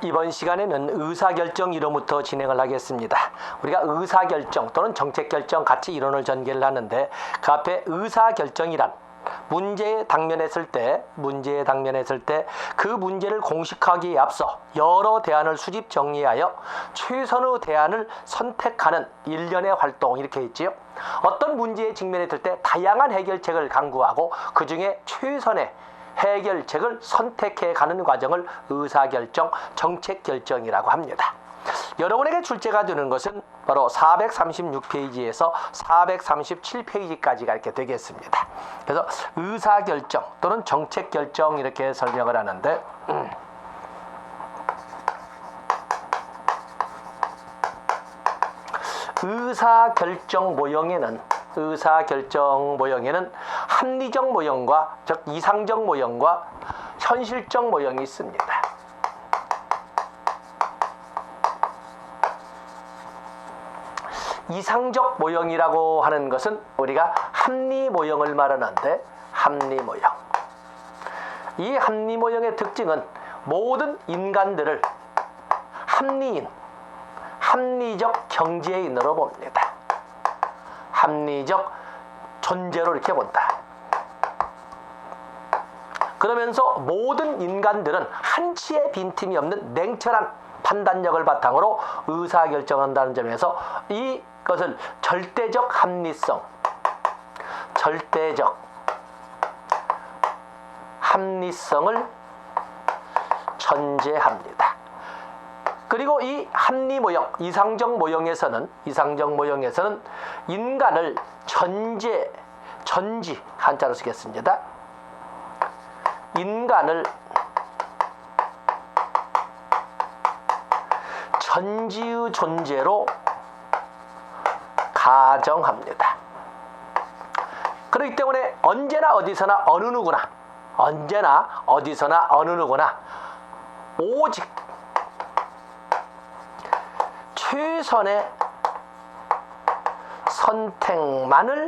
이번 시간에는 의사결정 이론부터 진행을 하겠습니다. 우리가 의사결정 또는 정책결정 같이 이론을 전개를 하는데 그 앞에 의사결정이란 문제에 당면했을 때 그 문제를 공식화하기에 앞서 여러 대안을 수집 정리하여 최선의 대안을 선택하는 일련의 활동 이렇게 있지요. 어떤 문제에 직면했을 때 다양한 해결책을 강구하고 그 중에 최선의 해결책을 선택해 가는 과정을 의사결정, 정책결정이라고 합니다. 여러분에게 출제가 되는 것은 바로 436페이지에서 437페이지까지가 이렇게 되겠습니다. 그래서 의사결정 또는 정책결정 이렇게 설명을 하는데 의사결정 모형에는 합리적 모형과 즉 이상적 모형과 현실적 모형이 있습니다. 이상적 모형이라고 하는 것은 우리가 합리 모형을 말하는데 합리 모형. 이 합리 모형의 특징은 모든 인간들을 합리적 경지인으로 봅니다. 합리적 존재로 이렇게 본다. 그러면서 모든 인간들은 한치의 빈틈이 없는 냉철한 판단력을 바탕으로 의사결정한다는 점에서 이것을 절대적 합리성을 전제합니다. 그리고 이 합리 모형, 이상적 모형에서는 인간을 전지 한자로 쓰겠습니다. 인간을 전지의 존재로 가정합니다. 그렇기 때문에 언제나 어디서나 어느 누구나 오직 최선의 선택만을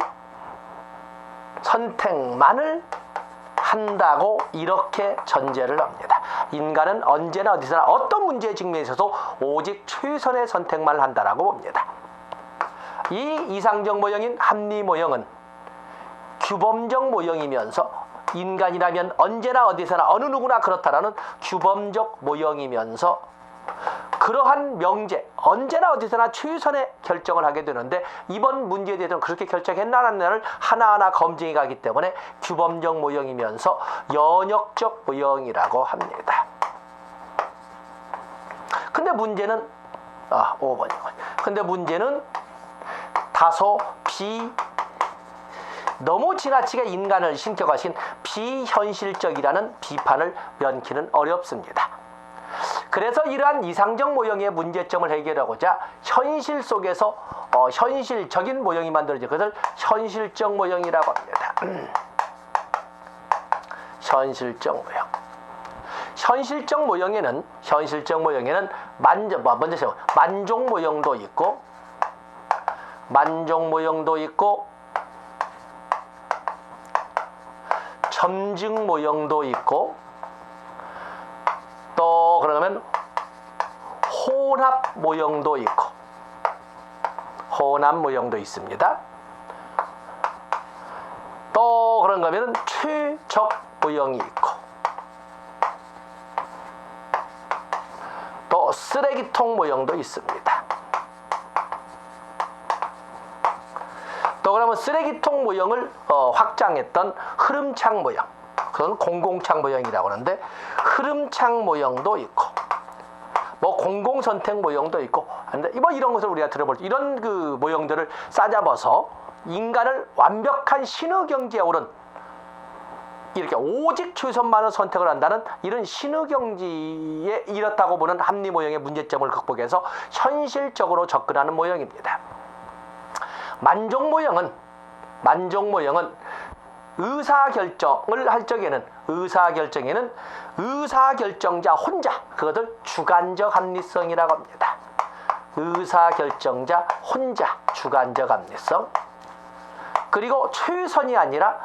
한다고 이렇게 전제를 합니다. 인간은 언제나 어디서나 어떤 문제에 직면해서도 오직 최선의 선택만을 한다라고 봅니다. 이 이상적 모형인 합리 모형은 규범적 모형이면서 인간이라면 언제나 어디서나 어느 누구나 그렇다라는 규범적 모형이면서 그러한 명제, 언제나 어디서나 최선의 결정을 하게 되는데 이번 문제에 대해서는 그렇게 결정했나를 하나하나 검증해 가기 때문에 규범적 모형이면서 연역적 모형이라고 합니다. 근데 문제는 5번이고. 근데 문제는 다소 너무 지나치게 인간을 신격화신 비현실적이라는 비판을 면키는 어렵습니다. 그래서 이러한 이상적 모형의 문제점을 해결하고자 현실 속에서 현실적인 모형이 만들어진 것을 현실적 모형이라고 합니다. 현실적 모형에는 만족 모형도 있고 점증 모형도 있고 또 그러면 혼합 모형도 있습니다. 또 그런가 하면 최적 모형이 있고 또 쓰레기통 모형도 있습니다. 또 그러면 쓰레기통 모형을 확장했던 흐름창 모형, 그건 공공창 모형이라고 하는데 흐름창 모형도 있고 공공선택 모형도 있고 이런 것을 우리가 들어볼 때 이런 그 모형들을 싸잡아서 인간을 완벽한 신의 경지에 오른 이렇게 오직 최선만을 선택을 한다는 이런 신의 경지에 이렇다고 보는 합리 모형의 문제점을 극복해서 현실적으로 접근하는 모형입니다. 만족 모형은 의사결정을 할 적에는 의사결정자 혼자 그것을 주관적 합리성이라고 합니다. 의사결정자 혼자 주관적 합리성. 그리고 최선이 아니라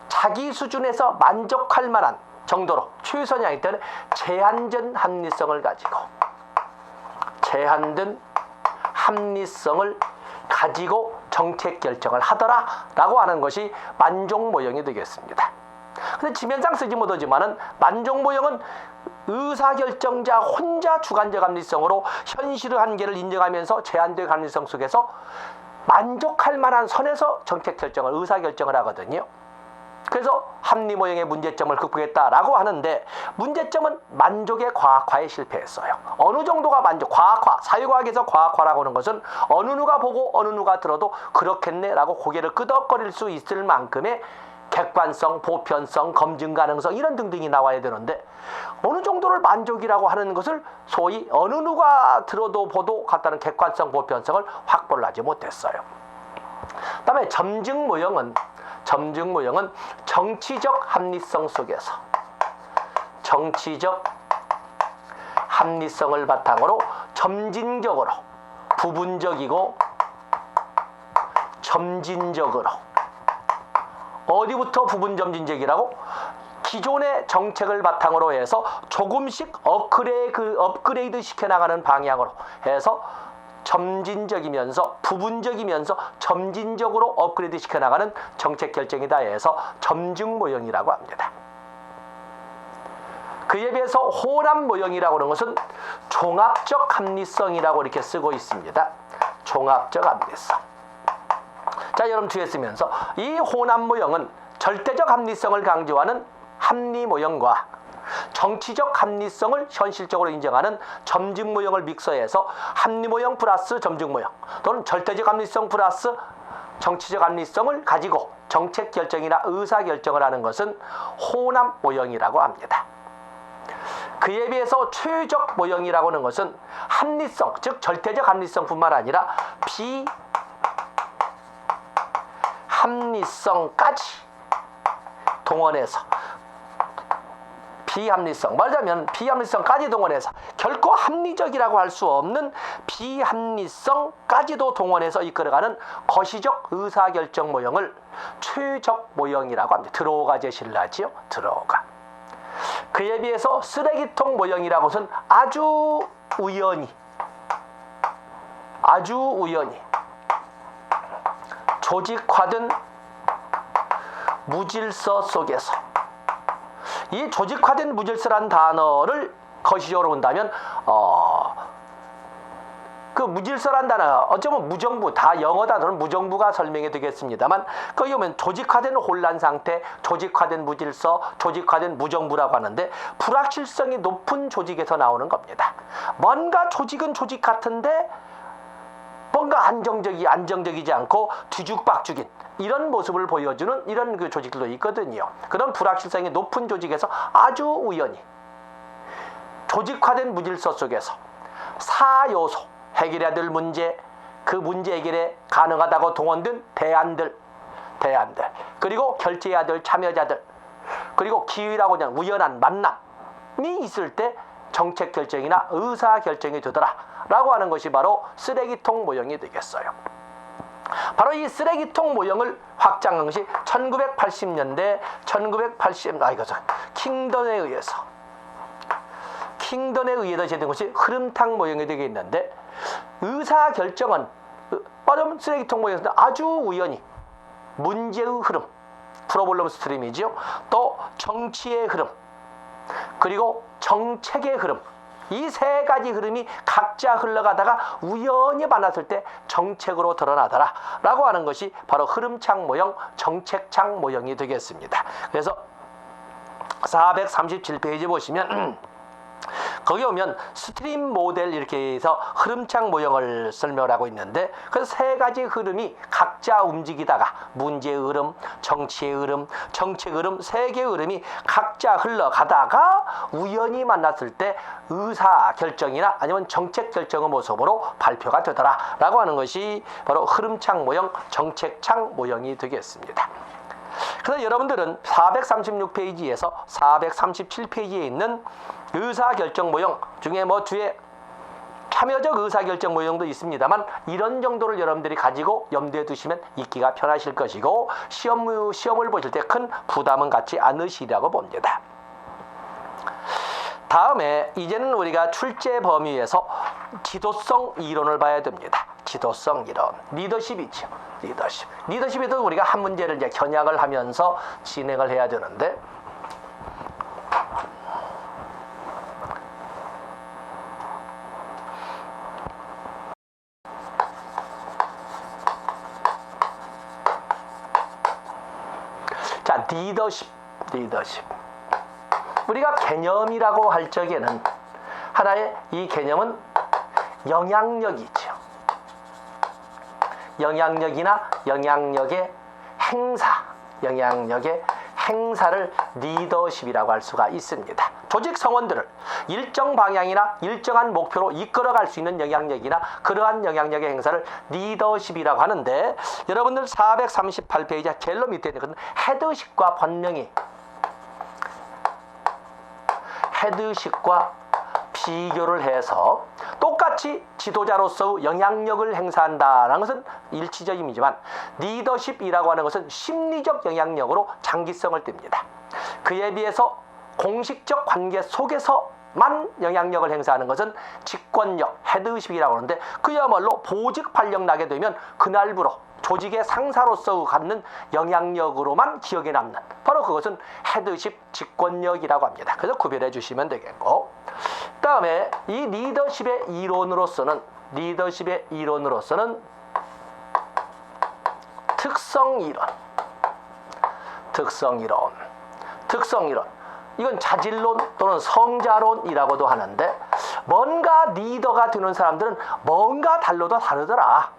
자기 수준에서 만족할 만한 정도로 최선이기 때문에 제한된 합리성을 가지고 정책 결정을 하더라라고 하는 것이 만종 모형이 되겠습니다. 근데 지면상 쓰지 못하지만은 만종 모형은 의사결정자 혼자 주관적 합리성으로 현실의 한계를 인정하면서 제한된 합리성 속에서 만족할 만한 선에서 정책 결정을 의사결정을 하거든요. 그래서 합리 모형의 문제점을 극복했다라고 하는데 문제점은 만족의 과학화에 실패했어요. 어느 정도가 만족, 과학화, 사회과학에서 과학화라고 하는 것은 어느 누가 보고 어느 누가 들어도 그렇겠네라고 고개를 끄덕거릴 수 있을 만큼의 객관성, 보편성, 검증 가능성 이런 등등이 나와야 되는데 어느 정도를 만족이라고 하는 것을 소위 어느 누가 들어도 보도 같다는 객관성, 보편성을 확보를 하지 못했어요. 그다음에 점증 모형은 정치적 합리성 속에서 정치적 합리성을 바탕으로 점진적으로 부분적이고 점진적으로 어디부터 부분 점진적이라고? 기존의 정책을 바탕으로 해서 조금씩 업그레이드 시켜나가는 방향으로 해서 점진적이면서 부분적이면서 점진적으로 업그레이드 시켜나가는 정책 결정이다 해서 점증 모형이라고 합니다. 그에 비해서 호남 모형이라고 하는 것은 종합적 합리성이라고 이렇게 쓰고 있습니다. 종합적 합리성. 자, 여러분 뒤에 쓰면서 이 호남 모형은 절대적 합리성을 강조하는 합리 모형과 정치적 합리성을 현실적으로 인정하는 점증 모형을 믹서해서 합리 모형 플러스 점증 모형 또는 절대적 합리성 플러스 정치적 합리성을 가지고 정책 결정이나 의사 결정을 하는 것은 호남 모형이라고 합니다. 그에 비해서 최적 모형이라고 하는 것은 합리성, 즉 절대적 합리성뿐만 아니라 비합리성까지 동원해서 말하자면 비합리성까지 동원해서 결코 합리적이라고 할 수 없는 비합리성까지도 동원해서 이끌어가는 거시적 의사결정 모형을 최적 모형이라고 합니다. 들어오가 제시를 하지요. 들어오가. 그에 비해서 쓰레기통 모형이라고 것은 아주 우연히 조직화된 무질서 속에서 이 조직화된 무질서란 단어를 거시적으로 본다면 그 무질서란 단어 어쩌면 무정부 다 영어 단어는 무정부가 설명이 되겠습니다만 거기 보면 조직화된 혼란 상태, 조직화된 무질서, 조직화된 무정부라고 하는데 불확실성이 높은 조직에서 나오는 겁니다. 뭔가 조직은 조직 같은데 뭔가 안정적이지 않고 뒤죽박죽인 이런 모습을 보여주는 이런 그 조직들도 있거든요. 그런 불확실성이 높은 조직에서 아주 우연히 조직화된 무질서 속에서 4요소 해결해야 될 문제, 그 문제 해결에 가능하다고 동원된 대안들 그리고 결제해야 될 참여자들 그리고 기회라고 하는 우연한 만남이 있을 때 정책 결정이나 의사 결정이 되더라 라고 하는 것이 바로 쓰레기통 모형이 되겠어요. 바로 이 쓰레기통 모형을 확장한 것이 1980년대 킹던에 의해서 제된 것이 흐름탕 모형이 되겠는데 의사결정은 빠르면 쓰레기통 모형에서 아주 우연히 문제의 흐름, 프로블럼 스트림이죠. 또 정치의 흐름, 그리고 정책의 흐름 이 세 가지 흐름이 각자 흘러가다가 우연히 만났을 때 정책으로 드러나더라 라고 하는 것이 바로 흐름창 모형, 정책창 모형이 되겠습니다. 그래서 437페이지 보시면 거기 오면 스트림 모델 이렇게 해서 흐름창 모형을 설명을 하고 있는데 그 세 가지 흐름이 각자 움직이다가 문제의 흐름, 정치의 흐름, 정책 흐름 세 개의 흐름이 각자 흘러가다가 우연히 만났을 때 의사 결정이나 아니면 정책 결정의 모습으로 발표가 되더라 라고 하는 것이 바로 흐름창 모형, 정책창 모형이 되겠습니다. 그래서 여러분들은 436페이지에서 437페이지에 있는 의사결정 모형 중에 뒤에 참여적 의사결정 모형도 있습니다만 이런 정도를 여러분들이 가지고 염두에 두시면 읽기가 편하실 것이고 시험을 보실 때 큰 부담은 갖지 않으시리라고 봅니다. 다음에 이제는 우리가 출제 범위에서 지도성 이론을 봐야 됩니다. 지도성 이론, 리더십이죠. 리더십에도 우리가 한 문제를 이제 겨냥을 하면서 진행을 해야 되는데, 자, 리더십. 우리가 개념이라고 할 적에는 하나의 이 개념은 영향력이죠. 영향력이나 영향력의 행사를 리더십이라고 할 수가 있습니다. 조직 성원들을 일정 방향이나 일정한 목표로 이끌어갈 수 있는 영향력이나 그러한 영향력의 행사를 리더십이라고 하는데, 여러분들 438페이지 갤러 밑에 있는 헤드십과 번명이 헤드십과 비교를 해서 똑같이 지도자로서 영향력을 행사한다는 것은 일치적임이지만, 리더십이라고 하는 것은 심리적 영향력으로 장기성을 띱니다. 그에 비해서 공식적 관계 속에서만 영향력을 행사하는 것은 직권력, 헤드십이라고 하는데, 그야말로 보직 발령 나게 되면 그날부로 조직의 상사로서 갖는 영향력으로만 기억에 남는, 바로 그것은 헤드십, 직권력이라고 합니다. 그래서 구별해 주시면 되겠고, 그 다음에 이 리더십의 이론으로서는 특성이론, 이건 자질론 또는 성자론이라고도 하는데, 뭔가 리더가 되는 사람들은 뭔가 달라도 다르더라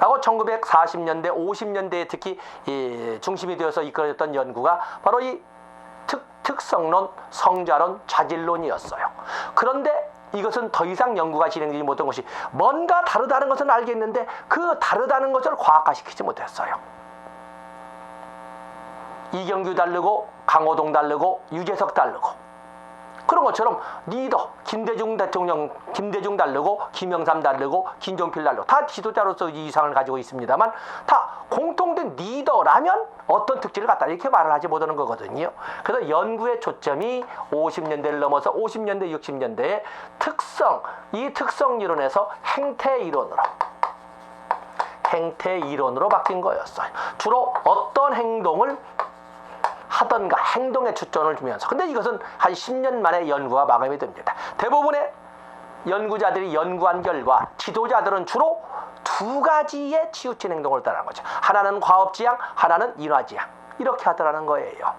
라고 1940년대, 50년대에 특히 중심이 되어서 이끌어졌던 연구가 바로 이 특성론, 성자론, 자질론이었어요. 그런데 이것은 더 이상 연구가 진행되지 못한 것이, 뭔가 다르다는 것은 알겠는데 그 다르다는 것을 과학화시키지 못했어요. 이경규 다르고 강호동 다르고 유재석 다르고, 그런 것처럼 리더, 김대중 다르고 김영삼 다르고 김종필 다르고, 다 지도자로서 이상을 가지고 있습니다만 다 공통된 리더라면 어떤 특질을 갖다 이렇게 말을 하지 못하는 거거든요. 그래서 연구의 초점이 50년대를 넘어서 50년대, 60년대에 이 특성 이론에서 행태 이론으로 바뀐 거였어요. 주로 어떤 행동을 하던가 행동에 초점을 두면서, 근데 이것은 한 10년 만에 연구가 마감이 됩니다. 대부분의 연구자들이 연구한 결과 지도자들은 주로 두 가지의 치우친 행동을 따르는 거죠. 하나는 과업지향, 하나는 인화지향, 이렇게 하더라는 거예요.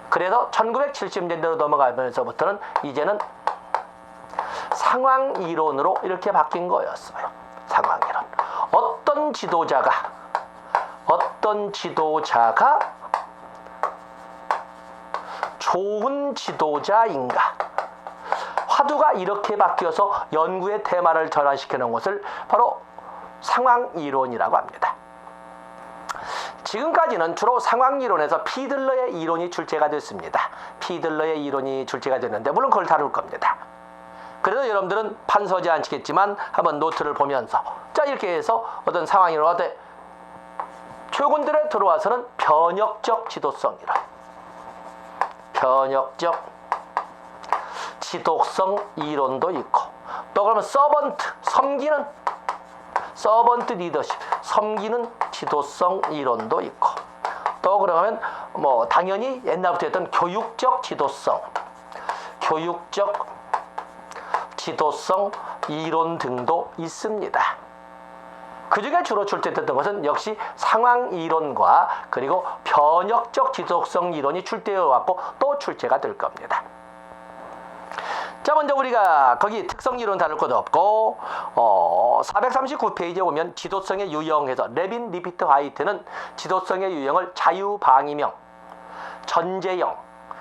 그래서 1970년대로 넘어가면서부터는 이제는 상황이론으로 이렇게 바뀐 거였어요. 상황이론. 어떤 지도자가 좋은 지도자인가? 화두가 이렇게 바뀌어서 연구의 테마를 전환시켜 놓은 것을 바로 상황이론이라고 합니다. 지금까지는 주로 상황이론에서 피들러의 이론이 출제가 됐습니다. 피들러의 이론이 출제가 됐는데, 물론 그걸 다룰 겁니다. 그래서 여러분들은 판서지 않겠지만 한번 노트를 보면서, 자, 이렇게 해서 어떤 상황이론, 어때? 최고군들에 들어와서는 변혁적 지도성 이론, 변혁적 지도성 이론도 있고, 또 그러면 서번트 리더십, 섬기는 지도성 이론도 있고, 또 그러면 뭐 당연히 옛날부터 했던 교육적 지도성 이론 등도 있습니다. 그 중에 주로 출제됐던 것은 역시 상황 이론과 그리고 변혁적 지도성 이론이 출제되어 왔고 또 출제가 될 겁니다. 자, 먼저 우리가 거기 특성 이론 다룰 것도 없고, 439페이지에 보면 지도성의 유형에서 레빈 리피트 화이트는 지도성의 유형을 자유방위형, 전제형,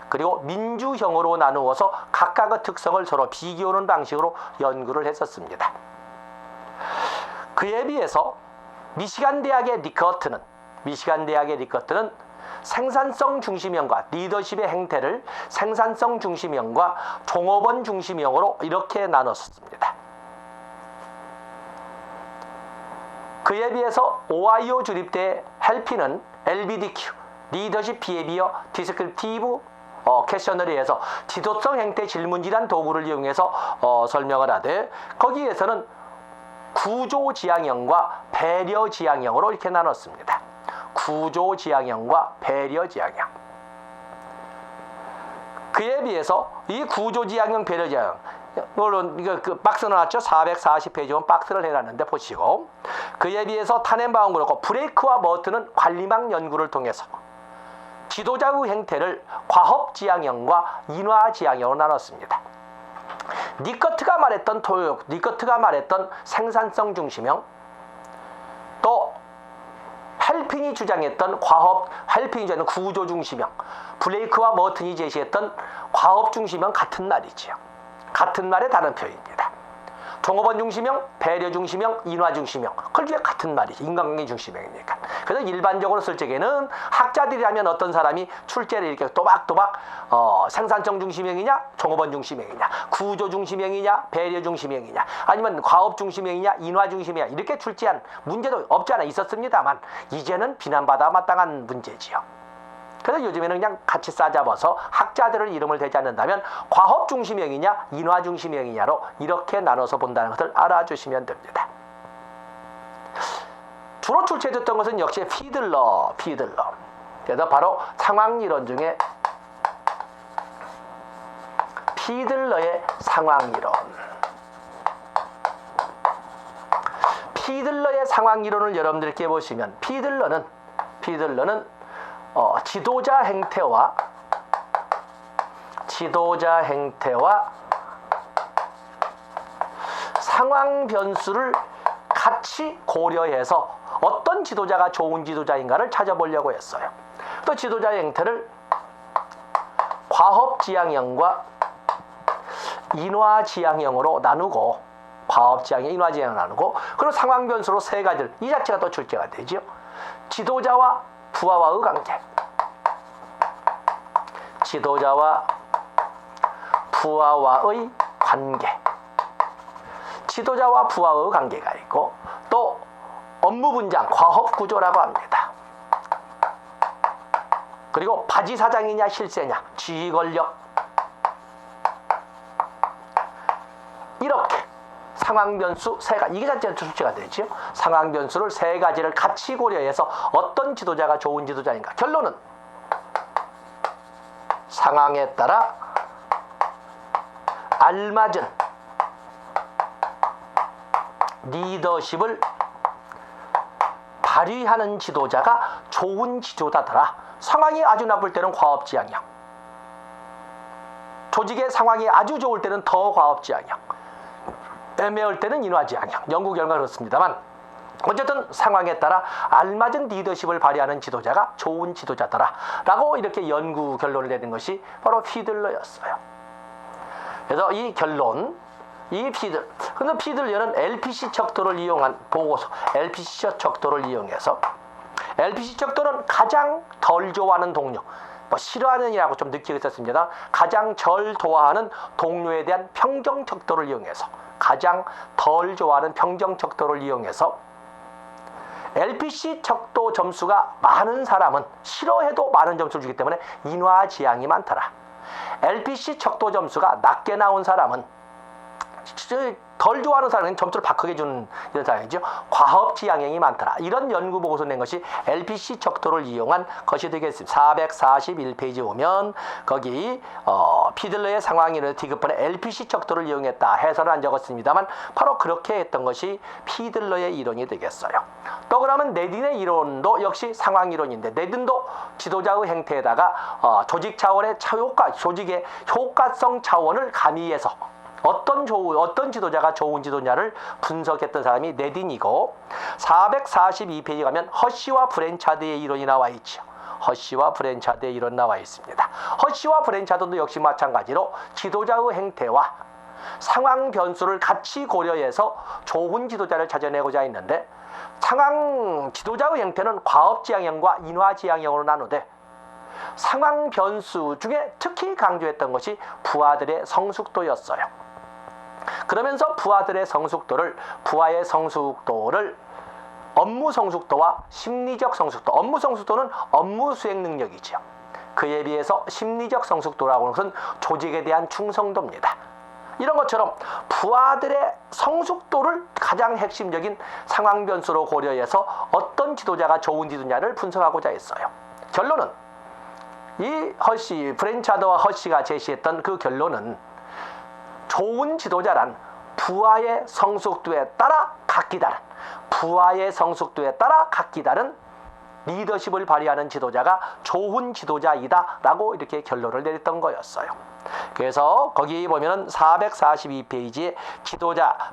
그리고 민주형으로 나누어서 각각의 특성을 서로 비교하는 방식으로 연구를 했었습니다. 그에 비해서 미시간 대학의 리커트는 생산성 중심형과 리더십의 행태를 생산성 중심형과 종업원 중심형으로 이렇게 나눴습니다. 그에 비해서 오하이오 주립대 헬피는 LBDQ, 리더십 비헤비어 디스크립티브 퀘셔너리에서 지도성 행태 질문지란 도구를 이용해서 설명을 하되 거기에서는 구조지향형과 배려지향형으로 이렇게 나눴습니다. 구조지향형과 배려지향형. 그에 비해서 이 구조지향형, 배려지향형, 물론 이거 그 박스 나왔죠? 440페이지면 박스를 해놨는데 보시고, 그에 비해서 타넨바움 그렇고 브레이크와 머트는 관리망 연구를 통해서 지도자의 행태를 과업지향형과 인화지향형으로 나눴습니다. 니커트가 말했던 토요역, 니커트가 말했던 생산성 중심형, 또 헬핀이 주장했던 헬핀이 주장했던 구조 중심형, 블레이크와 머튼이 제시했던 과업 중심형 같은 말이지요. 같은 말의 다른 표현입니다. 종업원 중심형, 배려 중심형, 인화 중심형, 그게 같은 말이죠. 인간관계 중심형이니까. 그래서 일반적으로 쓸 적에는 학자들이라면 어떤 사람이 출제를 이렇게 또박또박 생산성 중심형이냐, 종업원 중심형이냐, 구조 중심형이냐, 배려 중심형이냐, 아니면 과업 중심형이냐, 인화 중심형이냐 이렇게 출제한 문제도 없지 않아 있었습니다만 이제는 비난받아 마땅한 문제지요. 그래서 요즘에는 그냥 같이 싸잡아서 학자들을 이름을 대지 않는다면 과업 중심형이냐 인화 중심형이냐로 이렇게 나눠서 본다는 것을 알아주시면 됩니다. 주로 출제됐던 것은 역시 피들러. 그래서 바로 상황이론 중에 피들러의 상황이론. 피들러의 상황이론을 여러분들께 보시면 피들러는 지도자 행태와 상황 변수를 같이 고려해서 어떤 지도자가 좋은 지도자인가를 찾아보려고 했어요. 또 지도자의 행태를 과업지향형과 인화지향형으로 나누고, 과업지향형, 인화지향형으로 나누고, 그리고 상황 변수로 세 가지를, 이 자체가 또 출제가 되죠. 지도자와 부하와의 관계, 지도자와 부하와의 관계, 지도자와 부하의 관계가 있고, 또 업무 분장, 과업 구조라고 합니다. 그리고 바지사장이냐 실세냐, 지휘 권력, 이렇게 상황 변수 세 가지, 이게 자체가 출제가 되죠. 상황 변수를 세 가지를 같이 고려해서 어떤 지도자가 좋은 지도자인가. 결론은 상황에 따라 알맞은 리더십을 발휘하는 지도자가 좋은 지도자더라. 상황이 아주 나쁠 때는 과업지향형, 조직의 상황이 아주 좋을 때는 더 과업지향형, 애매할 때는 인화지향형. 연구 결과 그렇습니다만 어쨌든 상황에 따라 알맞은 리더십을 발휘하는 지도자가 좋은 지도자더라 라고 이렇게 연구 결론을 내는 것이 바로 피들러였어요. 그래서 이 결론, 근데 피들러는 LPC 척도를 이용한 보고서, LPC 척도를 이용해서, LPC 척도는 가장 덜 좋아하는 동료, 싫어하는이라고 좀 느끼고 있었습니다. 가장 절 좋아하는 동료에 대한 평정 척도를 이용해서, 가장 덜 좋아하는 평정 척도를 이용해서 LPC 척도 점수가 많은 사람은 싫어해도 많은 점수를 주기 때문에 인화지향이 많더라. LPC 척도 점수가 낮게 나온 사람은, 덜 좋아하는 사람은 점수를 바꾸게 주는 이런 사람이죠. 과업지향형이 많더라. 이런 연구 보고서 낸 것이 LPC 척도를 이용한 것이 되겠습니다. 441페이지 오면 거기 피들러의 상황이론 디귿번에 LPC 척도를 이용했다 해설은 안 적었습니다만 바로 그렇게 했던 것이 피들러의 이론이 되겠어요. 또 그러면 네딘의 이론도 역시 상황이론인데, 네딘도 지도자의 행태에다가 조직 차원의 조직의 효과성 차원을 가미해서 어떤 지도자가 좋은 지도자를 분석했던 사람이 네딘이고, 442페이지 가면 허쉬와 브랜차드의 이론이 나와 있죠. 허쉬와 브랜차드의 이론 나와 있습니다. 허쉬와 브랜차드도 역시 마찬가지로 지도자의 행태와 상황 변수를 같이 고려해서 좋은 지도자를 찾아내고자 했는데, 지도자의 행태는 과업지향형과 인화지향형으로 나누되 상황 변수 중에 특히 강조했던 것이 부하들의 성숙도였어요. 그러면서 부하의 성숙도를 업무 성숙도와 심리적 성숙도, 업무 성숙도는 업무 수행 능력이죠. 그에 비해서 심리적 성숙도라고 하는 것은 조직에 대한 충성도입니다. 이런 것처럼 부하들의 성숙도를 가장 핵심적인 상황 변수로 고려해서 어떤 지도자가 좋은 지도자를 분석하고자 했어요. 결론은 이 프렌차드와 허쉬가 제시했던 그 결론은 좋은 지도자란 부하의 성숙도에 따라 각기 다른 리더십을 발휘하는 지도자가 좋은 지도자이다라고 이렇게 결론을 내렸던 거였어요. 그래서 거기 보면은 442페이지에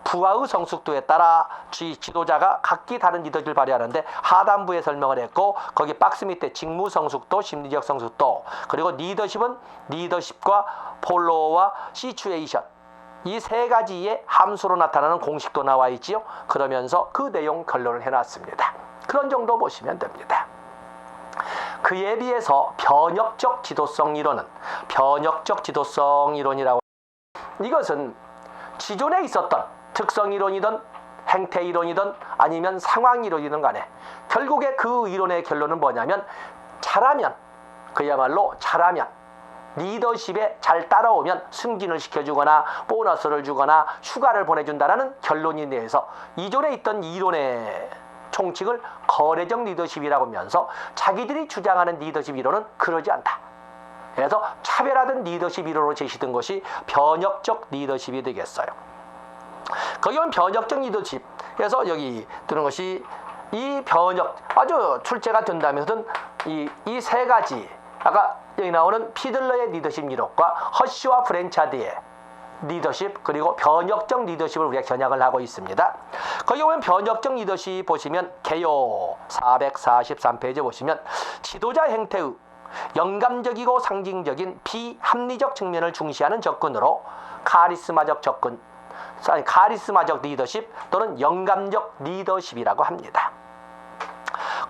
부하의 성숙도에 따라 지도자가 각기 다른 리더십을 발휘하는데 하단부에 설명을 했고, 거기 박스 밑에 직무 성숙도, 심리적 성숙도, 그리고 리더십과 폴로와 시츄에이션, 이 세 가지의 함수로 나타나는 공식도 나와 있지요. 그러면서 그 내용 결론을 해놨습니다. 그런 정도 보시면 됩니다. 그에 비해서 변혁적 지도성 이론이라고, 이것은 기존에 있었던 특성 이론이든 행태 이론이든 아니면 상황 이론이든 간에 결국에 그 이론의 결론은 뭐냐면, 그야말로 잘하면 리더십에 잘 따라오면 승진을 시켜주거나 보너스를 주거나 휴가를 보내준다라는 결론이 내서 이전에 있던 이론의 총칙을 거래적 리더십이라고 하면서 자기들이 주장하는 리더십 이론은 그러지 않다. 그래서 차별화된 리더십 이론으로 제시된 것이 변혁적 리더십이 되겠어요. 거기 보면 변혁적 리더십, 그래서 여기 드는 것이 이 변혁, 아주 출제가 된다면서든 이 세 가지, 아까 여기 나오는 피들러의 리더십 이론과 허쉬와 프렌차드의 리더십, 그리고 변혁적 리더십을 우리가 겨냥을 하고 있습니다. 거기 보면 변혁적 리더십 보시면 개요 443페이지 보시면 지도자 행태의 영감적이고 상징적인 비합리적 측면을 중시하는 접근으로 카리스마적 리더십 또는 영감적 리더십이라고 합니다.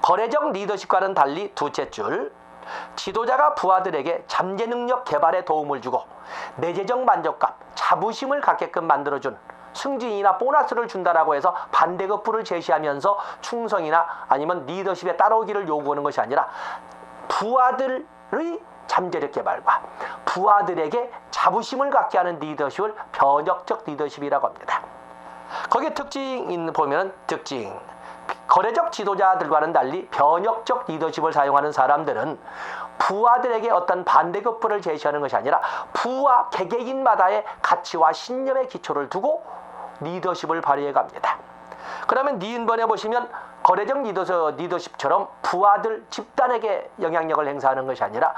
거래적 리더십과는 달리 두째 줄, 지도자가 부하들에게 잠재 능력 개발에 도움을 주고 내재적 만족감, 자부심을 갖게끔 만들어준 승진이나 보너스를 준다라고 해서 반대급부를 제시하면서 충성이나 아니면 리더십에 따라오기를 요구하는 것이 아니라 부하들의 잠재력 개발과 부하들에게 자부심을 갖게 하는 리더십을 변혁적 리더십이라고 합니다. 거기에 특징 보면 거래적 지도자들과는 달리 변혁적 리더십을 사용하는 사람들은 부하들에게 어떤 반대급부를 제시하는 것이 아니라 부하 개개인마다의 가치와 신념의 기초를 두고 리더십을 발휘해 갑니다. 그러면 니은번에 보시면 거래적 리더십처럼 부하들 집단에게 영향력을 행사하는 것이 아니라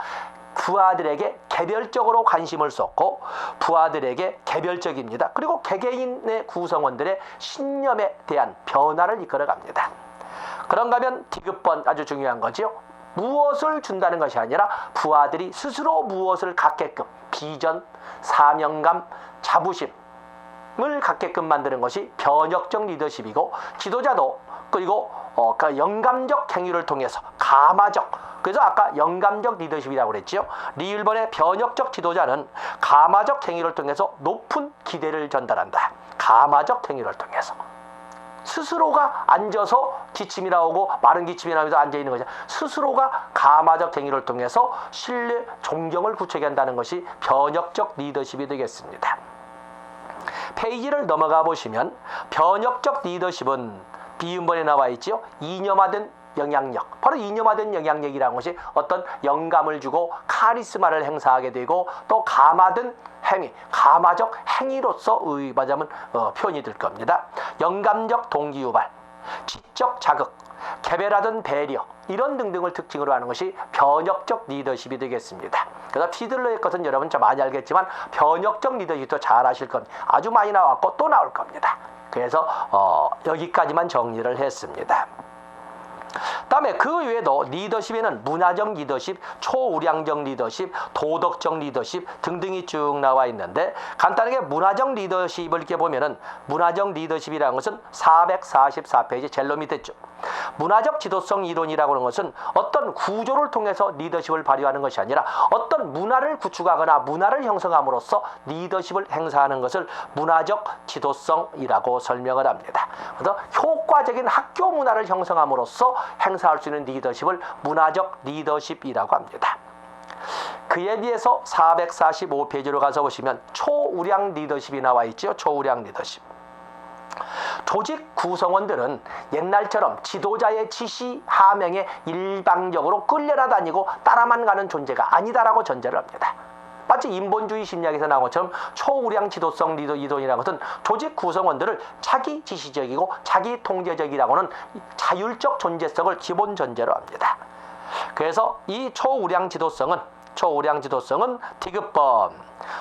부하들에게 개별적으로 관심을 쏟고 부하들에게 개별적입니다. 그리고 개개인의 구성원들의 신념에 대한 변화를 이끌어 갑니다. 그런가 하면 디귿번 아주 중요한 거죠. 무엇을 준다는 것이 아니라 부하들이 스스로 무엇을 갖게끔 비전, 사명감, 자부심을 갖게끔 만드는 것이 변혁적 리더십이고, 지도자도 그리고 영감적 행위를 통해서 그래서 아까 영감적 리더십이라고 그랬죠. 리을번의 변혁적 지도자는 가마적 행위를 통해서 높은 기대를 전달한다. 가마적 행위를 통해서 스스로가 앉아서 기침이 나오고 마른 기침이 나면서 앉아있는 것이 스스로가 가마적 행위를 통해서 신뢰, 존경을 구축한다는 것이 변혁적 리더십이 되겠습니다. 페이지를 넘어가 보시면 변혁적 리더십은 비음번에 나와 있지요. 이념화된 영향력, 바로 이념화된 영향력이라는 것이 어떤 영감을 주고 카리스마를 행사하게 되고 또 가마된 행위, 가마적 행위로서 말하자면 표현이 될 겁니다. 영감적 동기유발, 지적 자극, 개별화된 배려, 이런 등등을 특징으로 하는 것이 변혁적 리더십이 되겠습니다. 그래서 피들러의 것은 여러분 좀 많이 알겠지만 변혁적 리더십도 잘 아실 겁니다. 아주 많이 나왔고 또 나올 겁니다. 그래서 여기까지만 정리를 했습니다. 다음에 그 외에도 리더십에는 문화적 리더십, 초우량적 리더십, 도덕적 리더십 등등이 쭉 나와 있는데, 간단하게 문화적 리더십을 이렇게 보면은 문화적 리더십이라는 것은 444페이지 젤로 밑에 쭉 문화적 지도성 이론이라고 하는 것은 어떤 구조를 통해서 리더십을 발휘하는 것이 아니라 어떤 문화를 구축하거나 문화를 형성함으로써 리더십을 행사하는 것을 문화적 지도성이라고 설명을 합니다. 그래서 효과적인 학교 문화를 형성함으로써 행사할 수 있는 리더십을 문화적 리더십이라고 합니다. 그에 비해서 445페이지로 가서 보시면 초우량 리더십이 나와 있죠. 초우량 리더십. 조직 구성원들은 옛날처럼 지도자의 지시 하명에 일방적으로 끌려라 다니고 따라만 가는 존재가 아니다라고 전제를 합니다. 마치 인본주의 심리학에서 나온 것처럼 초우량 지도성 리더 이론이라는 것은 조직 구성원들을 자기 지시적이고 자기 통제적이라고는 자율적 존재성을 기본 전제로 합니다. 그래서 이 초우량 지도성은 디귿번,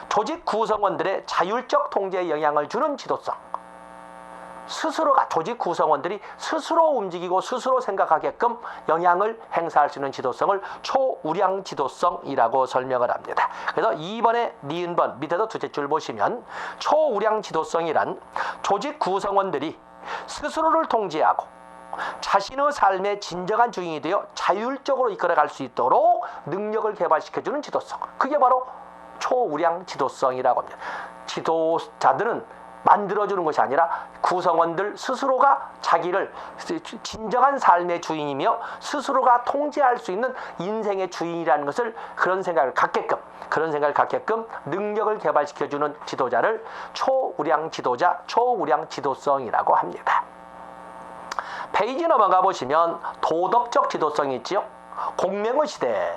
조직 구성원들의 자율적 통제에 영향을 주는 지도성, 스스로가 조직 구성원들이 스스로 움직이고 스스로 생각하게끔 영향을 행사할 수 있는 지도성을 초우량 지도성이라고 설명을 합니다. 그래서 2번에 니은번 밑에도 두째 줄 보시면 초우량 지도성이란 조직 구성원들이 스스로를 통제하고 자신의 삶의 진정한 주인이 되어 자율적으로 이끌어갈 수 있도록 능력을 개발시켜주는 지도성, 그게 바로 초우량 지도성이라고 합니다. 지도자들은 만들어주는 것이 아니라 구성원들 스스로가 자기를 진정한 삶의 주인이며 스스로가 통제할 수 있는 인생의 주인이라는 것을 그런 생각을 갖게끔 능력을 개발시켜주는 지도자를 초우량 지도자, 초우량 지도성이라고 합니다. 페이지 넘어가 보시면 도덕적 지도성이 있지요. 공명의 시대,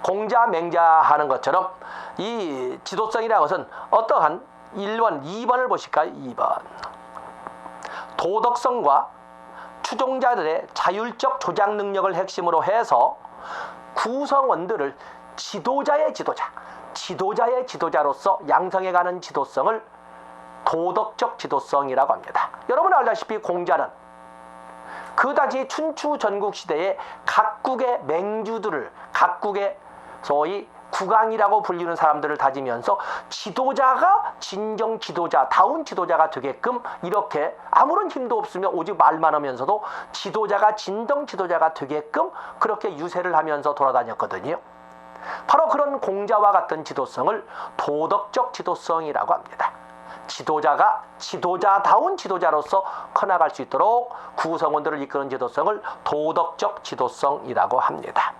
공자 맹자 하는 것처럼 이 지도성이라는 것은 어떠한 1번, 2번을 보실까요? 2번. 도덕성과 추종자들의 자율적 조작 능력을 핵심으로 해서 구성원들을 지도자의 지도자로서 양성해가는 지도성을 도덕적 지도성이라고 합니다. 여러분 알다시피 공자는 그 당시 춘추 전국 시대에 각국의 맹주들을, 각국의 소위 국왕이라고 불리는 사람들을 다지면서 지도자가 진정 지도자다운 지도자가 되게끔 이렇게 아무런 힘도 없으며 오직 말만 하면서도 지도자가 진정 지도자가 되게끔 그렇게 유세를 하면서 돌아다녔거든요. 바로 그런 공자와 같은 지도성을 도덕적 지도성이라고 합니다. 지도자가 지도자다운 지도자로서 커나갈 수 있도록 구성원들을 이끄는 지도성을 도덕적 지도성이라고 합니다.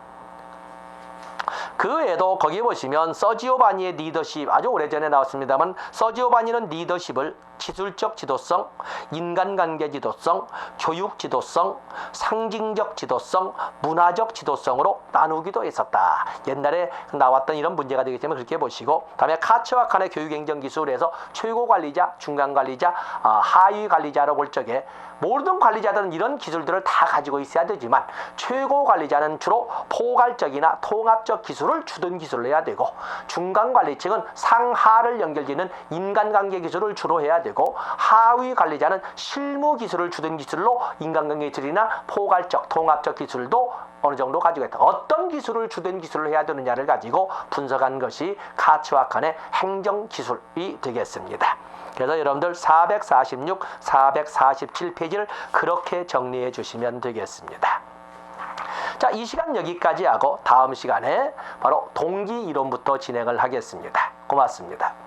그 외에도 거기 보시면 서지오바니의 리더십, 아주 오래전에 나왔습니다만 서지오바니는 리더십을 기술적 지도성, 인간관계 지도성, 교육 지도성, 상징적 지도성, 문화적 지도성으로 나누기도 했었다. 옛날에 나왔던 이런 문제가 되기 때문에 그렇게 보시고, 다음에 카츠와 칸의 교육행정기술에서 최고 관리자, 중간 관리자, 하위 관리자로 볼 적에 모든 관리자들은 이런 기술들을 다 가지고 있어야 되지만 최고 관리자는 주로 포괄적이나 통합적 기술을 주둔 기술을 해야 되고, 중간 관리층은 상하를 연결짓는 인간관계 기술을 주로 해야 되고, 하위 관리자는 실무 기술을 주둔 기술로 인간관계 기술이나 포괄적, 통합적 기술도 어느 정도 가지고 있다. 어떤 기술을 주된 기술을 해야 되느냐를 가지고 분석한 것이 카츠와 칸의 행정기술이 되겠습니다. 그래서 여러분들 446, 447페이지를 그렇게 정리해 주시면 되겠습니다. 자, 이 시간 여기까지 하고 다음 시간에 바로 동기 이론부터 진행을 하겠습니다. 고맙습니다.